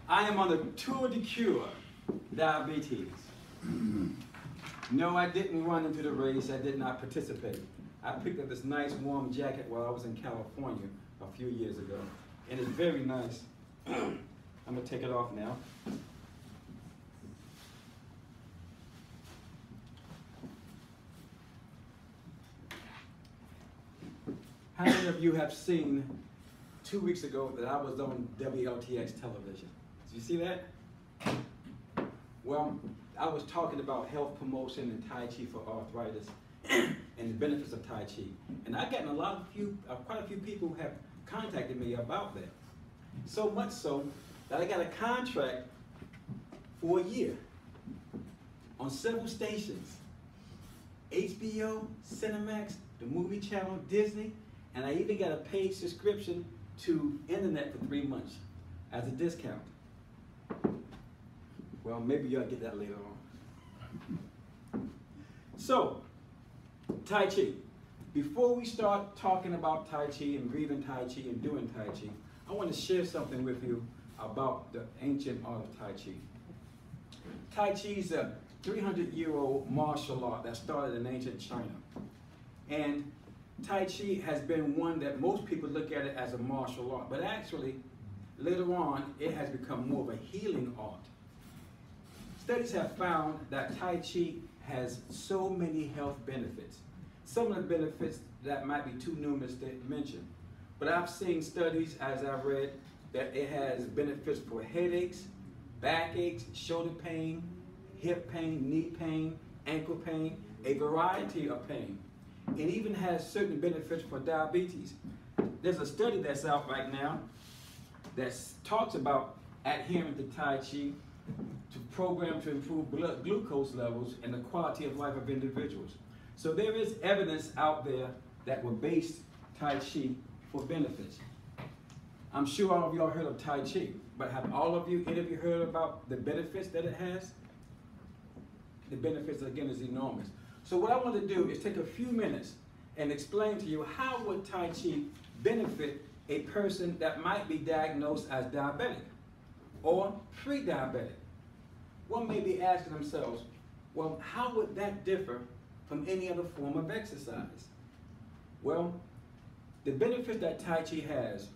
I am on the tour de cure diabetes. No, I didn't run into the race. I did not participate. I picked up this nice warm jacket while I was in California a few years ago. And it's very nice. I'm going to take it off now. How many of you have seen 2 weeks ago that I was on WLTX television? Did you see that? Well, I was talking about health promotion and Tai Chi for arthritis and the benefits of Tai Chi. And I've gotten quite a few people who have contacted me about that. So much so that I got a contract for a year on several stations. HBO, Cinemax, the movie channel, Disney, and I even got a paid subscription to internet for 3 months as a discount. Well, maybe you'll get that later on. So, Tai Chi. Before we start talking about Tai Chi and breathing Tai Chi and doing Tai Chi, I want to share something with you about the ancient art of Tai Chi. Tai Chi is a 300-year-old martial art that started in ancient China. And Tai Chi has been one that most people look at it as a martial art, but actually, later on, it has become more of a healing art. Studies have found that Tai Chi has so many health benefits. Some of the benefits that might be too numerous to mention, but I've seen studies, as I've read, that it has benefits for headaches, backaches, shoulder pain, hip pain, knee pain, ankle pain, a variety of pain. It even has certain benefits for diabetes. There's a study that's out right now that talks about adhering to Tai Chi to program to improve blood glucose levels and the quality of life of individuals. So there is evidence out there that will base Tai Chi for benefits. I'm sure all of y'all heard of Tai Chi, but have any of you heard about the benefits that it has? The benefits, again, is enormous. So what I want to do is take a few minutes and explain to you how would Tai Chi benefit a person that might be diagnosed as diabetic or pre-diabetic. One may be asking themselves, well, how would that differ from any other form of exercise? Well, the benefit that Tai Chi has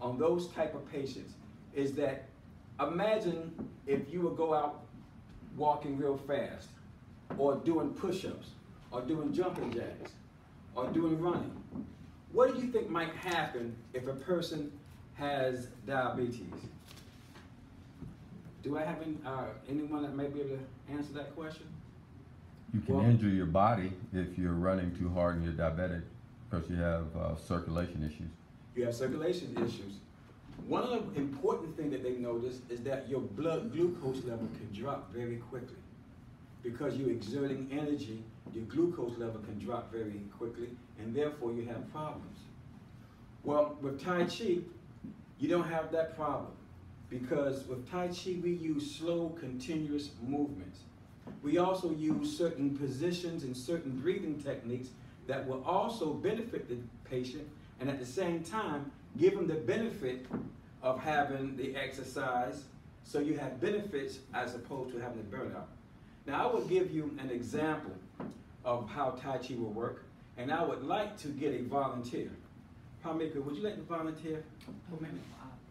on those type of patients is that, imagine if you would go out walking real fast, or doing push-ups, or doing jumping jacks, or doing running. What do you think might happen if a person has diabetes? Do I have anyone that may be able to answer that question? You can injure your body if you're running too hard and you're diabetic because you have circulation issues. You have circulation issues. One of the important things that they notice is that your blood glucose level can drop very quickly. Because you're exerting energy, your glucose level can drop very quickly, and therefore you have problems. Well, with Tai Chi, you don't have that problem, because with Tai Chi we use slow, continuous movements. We also use certain positions and certain breathing techniques that will also benefit the patient, and at the same time give them the benefit of having the exercise, so you have benefits as opposed to having the burnout. Now, I will give you an example of how Tai Chi will work, and I would like to get a volunteer. Pamika, would you like to volunteer for a minute?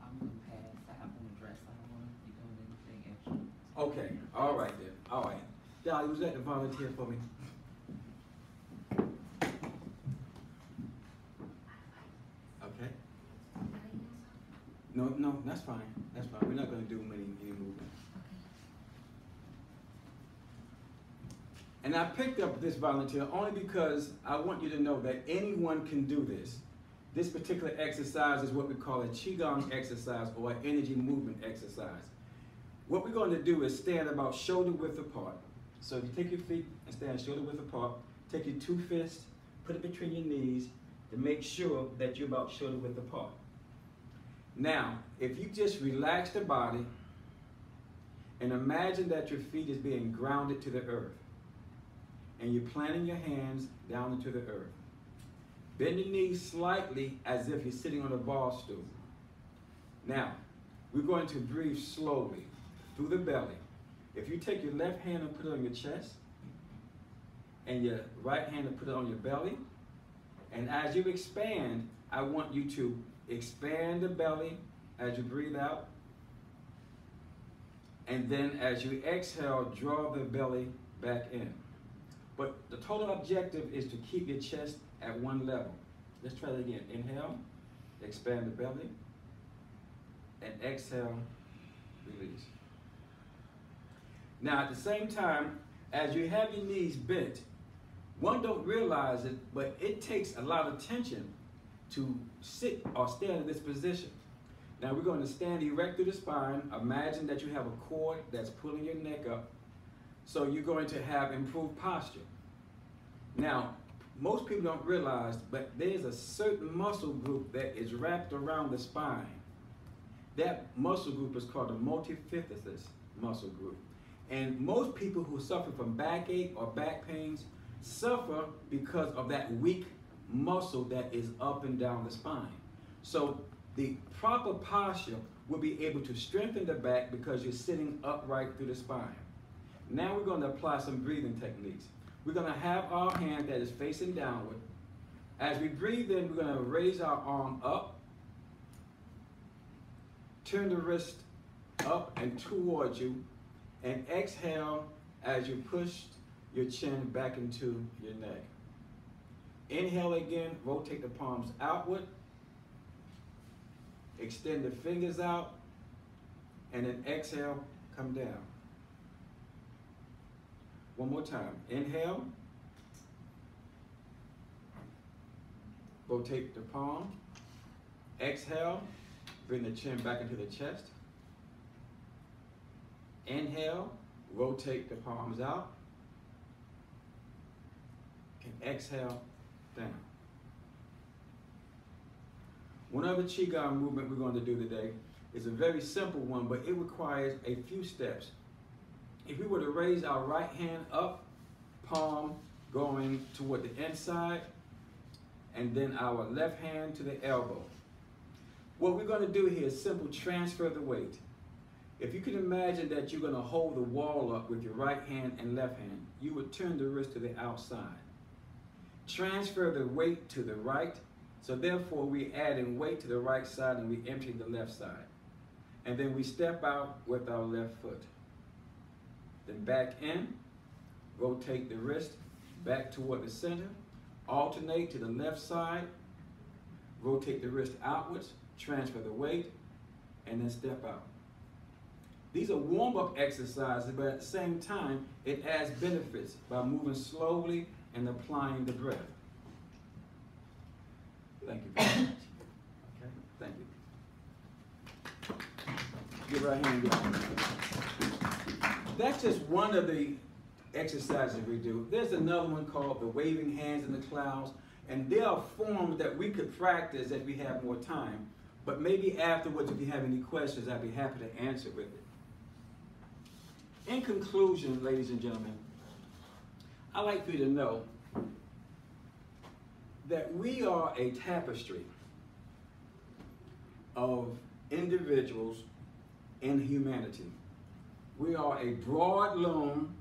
I'm going to pass. I have on a dress. I don't want to be doing anything extra. Okay, all right then. All right. Dolly, would you like to volunteer for me? Okay. No, that's fine. That's fine. We're not going to do any movement. And I picked up this volunteer only because I want you to know that anyone can do this. This particular exercise is what we call a Qigong exercise or an energy movement exercise. What we're going to do is stand about shoulder width apart. So if you take your feet and stand shoulder width apart, take your 2 fists, put it between your knees to make sure that you're about shoulder width apart. Now, if you just relax the body and imagine that your feet is being grounded to the earth, and you're planting your hands down into the earth. Bend your knees slightly as if you're sitting on a bar stool. Now, we're going to breathe slowly through the belly. If you take your left hand and put it on your chest, and your right hand and put it on your belly, and as you expand, I want you to expand the belly as you breathe out, and then as you exhale, draw the belly back in. But the total objective is to keep your chest at one level. Let's try that again. Inhale, expand the belly, and exhale, release. Now at the same time, as you have your knees bent, one don't realize it, but it takes a lot of tension to sit or stand in this position. Now we're going to stand erect through the spine. Imagine that you have a cord that's pulling your neck up. So you're going to have improved posture. Now, most people don't realize, but there's a certain muscle group that is wrapped around the spine. That muscle group is called the multifidus muscle group. And most people who suffer from backache or back pains suffer because of that weak muscle that is up and down the spine. So the proper posture will be able to strengthen the back because you're sitting upright through the spine. Now we're going to apply some breathing techniques. We're going to have our hand that is facing downward. As we breathe in, we're going to raise our arm up, turn the wrist up and towards you, and exhale as you push your chin back into your neck. Inhale again, rotate the palms outward, extend the fingers out, and then exhale, come down. One more time. Inhale, rotate the palm, exhale, bring the chin back into the chest. Inhale, rotate the palms out, and exhale, down. One other Qigong movement we're going to do today is a very simple one, but it requires a few steps. If we were to raise our right hand up, palm going toward the inside, and then our left hand to the elbow. What we're going to do here is simple transfer the weight. If you can imagine that you're going to hold the wall up with your right hand and left hand, you would turn the wrist to the outside. Transfer the weight to the right, so therefore we add in weight to the right side and we empty the left side. And then we step out with our left foot. Then back in, rotate the wrist back toward the center, alternate to the left side, rotate the wrist outwards, transfer the weight, and then step out. These are warm-up exercises, but at the same time, it adds benefits by moving slowly and applying the breath. Thank you very much. Okay, thank you. Give her a hand, y'all. That's just one of the exercises we do. There's another one called the waving hands in the clouds, and there are forms that we could practice if we have more time. But maybe afterwards, if you have any questions, I'd be happy to answer with it. In conclusion, ladies and gentlemen, I'd like for you to know that we are a tapestry of individuals in humanity. We are a broad loom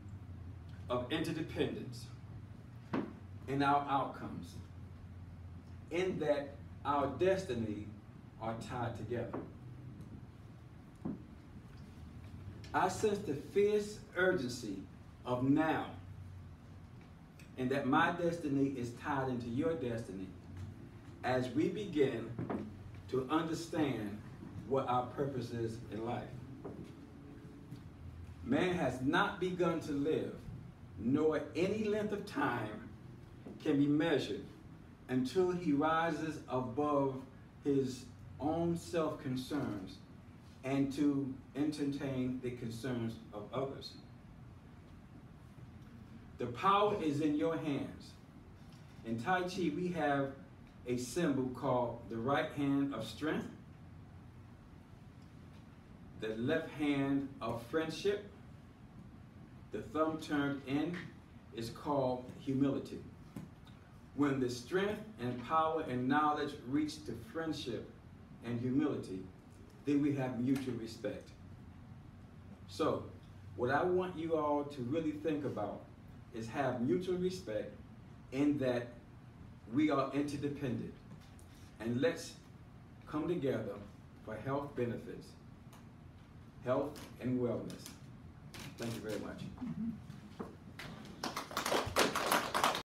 of interdependence in our outcomes, in that our destiny are tied together. I sense the fierce urgency of now, and that my destiny is tied into your destiny as we begin to understand what our purpose is in life. Man has not begun to live, nor any length of time can be measured until he rises above his own self-concerns and to entertain the concerns of others. The power is in your hands. In Tai Chi, we have a symbol called the right hand of strength, the left hand of friendship. The thumb turned in is called humility. When the strength and power and knowledge reach to friendship and humility, then we have mutual respect. So, what I want you all to really think about is have mutual respect in that we are interdependent. And let's come together for health benefits, health and wellness. Thank you very much.